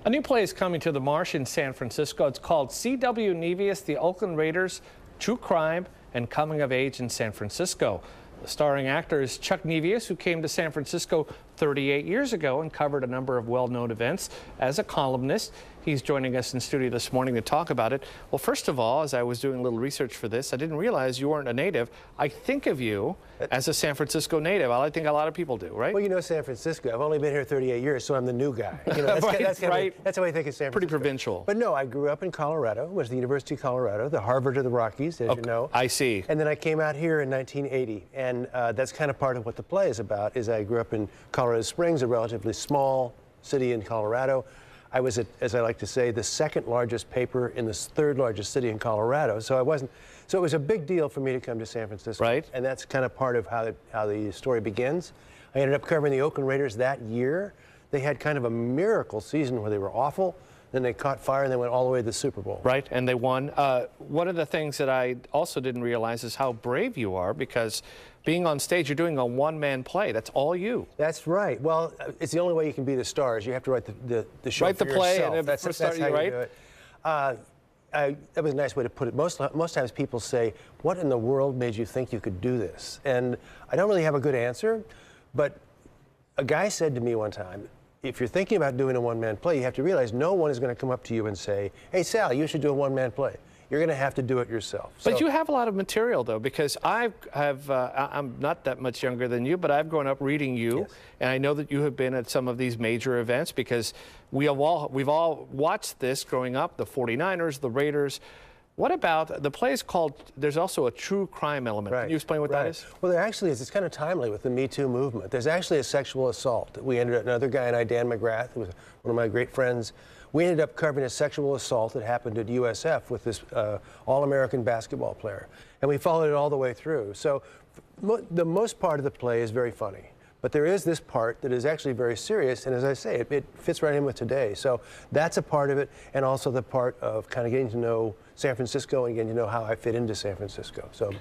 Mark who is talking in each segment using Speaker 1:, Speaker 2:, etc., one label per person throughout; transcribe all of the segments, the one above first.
Speaker 1: A new play is coming to the Marsh in San Francisco. It's called C.W. Nevius, The Oakland Raiders, True Crime and Coming of Age in San Francisco. The starring actor is Chuck Nevius, who came to San Francisco 38 years ago and covered a number of well-known events as a columnist. He's joining us in studio this morning to talk about it. Well, first of all, as I was doing a little research for this, I didn't realize you weren't a native. I think of you as a San Francisco native. I think a lot of people do, right?
Speaker 2: Well, you know San Francisco. I've only been here 38 years, so I'm the new guy. You know, that's, that's how I think of San Francisco.
Speaker 1: Pretty provincial.
Speaker 2: But no, I grew up in Colorado, was the University of Colorado, the Harvard of the Rockies, as you know.
Speaker 1: I see.
Speaker 2: And then I came out here in 1980, and that's kind of part of what the play is about, is I grew up in Colorado Springs, a relatively small city in Colorado. I was, as I like to say, the second largest paper in the third largest city in Colorado. So it was a big deal for me to come to San Francisco.
Speaker 1: Right. And
Speaker 2: that's kind of part of how the story begins. I ended up covering the Oakland Raiders that year. They had kind of a miracle season where they were awful. Then they caught fire and they went all the way to the Super Bowl.
Speaker 1: Right, and they won. One of the things that I also didn't realize is how brave you are, because being on stage, you're doing a one-man play. That's all you.
Speaker 2: That's right. Well, it's the only way you can be the stars. You have to write the show
Speaker 1: write
Speaker 2: for
Speaker 1: the play,
Speaker 2: yourself.
Speaker 1: and
Speaker 2: that's how you
Speaker 1: right?
Speaker 2: do it. That was a nice way to put it. Most times people say, what in the world made you think you could do this? And I don't really have a good answer, but a guy said to me one time, if you're thinking about doing a one-man play, you have to realize no one is going to come up to you and say, hey, Sal, you should do a one-man play. You're going to have to do it yourself.
Speaker 1: But you have a lot of material, though, because I'm not that much younger than you, but I've grown up reading you, yes. And I know that you have been at some of these major events, because we've all watched this growing up, the 49ers, the Raiders. What about, the play is called, there's also a true crime element.
Speaker 2: Right.
Speaker 1: Can you explain what that is?
Speaker 2: Well, there actually is. It's kind of timely with the Me Too movement. There's actually a sexual assault. We ended up, another guy and I, Dan McGrath, who was one of my great friends, we ended up covering a sexual assault that happened at USF with this All-American basketball player. And we followed it all the way through. So the most part of the play is very funny. But there is this part that is actually very serious, and as I say, it fits right in with today. So that's a part of it, and also the part of kind of getting to know San Francisco and getting to know how I fit into San Francisco. So,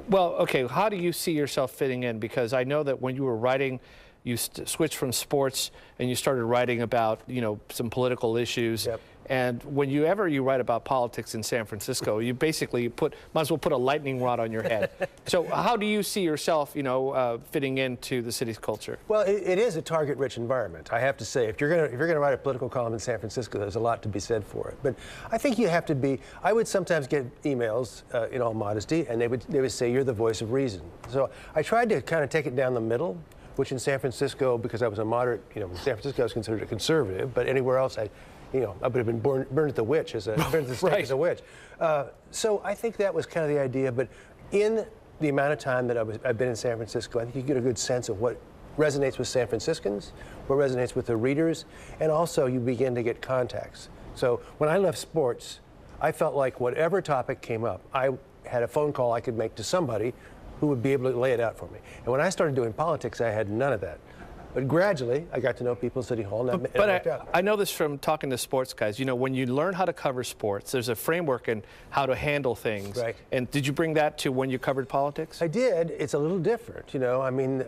Speaker 1: well, okay, how do you see yourself fitting in? Because I know that when you were writing, you switched from sports and you started writing about, you know, some political issues.
Speaker 2: Yep.
Speaker 1: And when you write about politics in San Francisco, you basically might as well put a lightning rod on your head. So how do you see yourself, you know, fitting into the city's culture?
Speaker 2: Well, it is a target-rich environment, I have to say. If you're gonna write a political column in San Francisco, there's a lot to be said for it. But I think you have to be. I would sometimes get emails, in all modesty, and they would say you're the voice of reason. So I tried to kind of take it down the middle, which in San Francisco, because I was a moderate, you know, in San Francisco I was considered a conservative, but anywhere else I would have been burned at the witch as a witch. So I think that was kind of the idea. But in the amount of time that I've been in San Francisco, I think you get a good sense of what resonates with San Franciscans, what resonates with the readers, and also you begin to get contacts. So when I left sports, I felt like whatever topic came up, I had a phone call I could make to somebody who would be able to lay it out for me. And when I started doing politics, I had none of that. But gradually, I got to know people at City Hall, and it worked out.
Speaker 1: I know this from talking to sports guys. You know, when you learn how to cover sports, there's a framework in how to handle things.
Speaker 2: Right.
Speaker 1: And did you bring that to when you covered politics?
Speaker 2: I did. It's a little different, you know. I mean,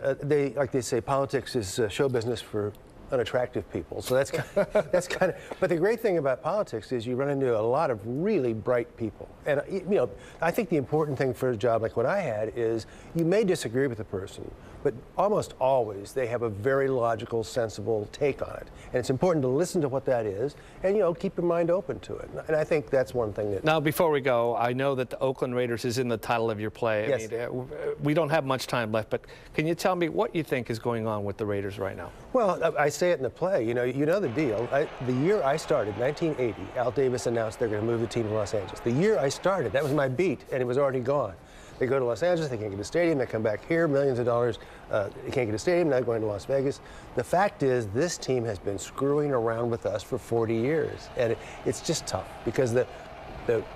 Speaker 2: like they say, politics is show business for unattractive people. So that's kind of. But the great thing about politics is you run into a lot of really bright people. And you know, I think the important thing for a job like what I had is you may disagree with the person, but almost always they have a very logical, sensible take on it. And it's important to listen to what that is and, you know, keep your mind open to it. And I think that's one thing that...
Speaker 1: Now, before we go, I know that the Oakland Raiders is in the title of your play.
Speaker 2: Yes.
Speaker 1: I mean, we don't have much time left, but can you tell me what you think is going on with the Raiders right now?
Speaker 2: Well, I say it in the play. You know the deal. The year I started, 1980, Al Davis announced they're going to move the team to Los Angeles. The year I started, that was my beat, and it was already gone. They go to Los Angeles, they can't get a stadium, they come back here, millions of dollars, they can't get a stadium, now going to Las Vegas. The fact is, this team has been screwing around with us for 40 years, and it's just tough, because the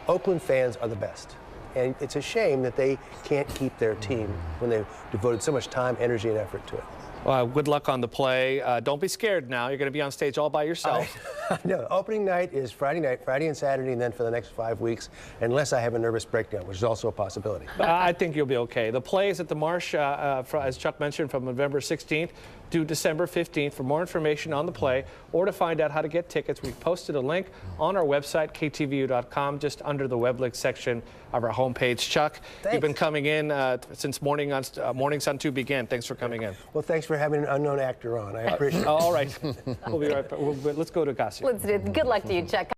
Speaker 2: Oakland fans are the best. And it's a shame that they can't keep their team when they've devoted so much time, energy, and effort to it.
Speaker 1: Well, good luck on the play. Don't be scared now. You're going to be on stage all by yourself.
Speaker 2: No, opening night is Friday night, Friday and Saturday, and then for the next 5 weeks, unless I have a nervous breakdown, which is also a possibility.
Speaker 1: I think you'll be okay. The play is at the Marsh, as Chuck mentioned, from November 16th due December 15th. For more information on the play or to find out how to get tickets, we've posted a link on our website, ktvU.com, just under the web link section of our homepage. Chuck,
Speaker 2: Thanks.
Speaker 1: you've been coming in since Mornings on 2 began. Thanks for coming in.
Speaker 2: Well, thanks for having an unknown actor on. I appreciate it.
Speaker 1: All right. We'll be right back. Let's go to Gassia.
Speaker 3: Good luck to you, Chuck.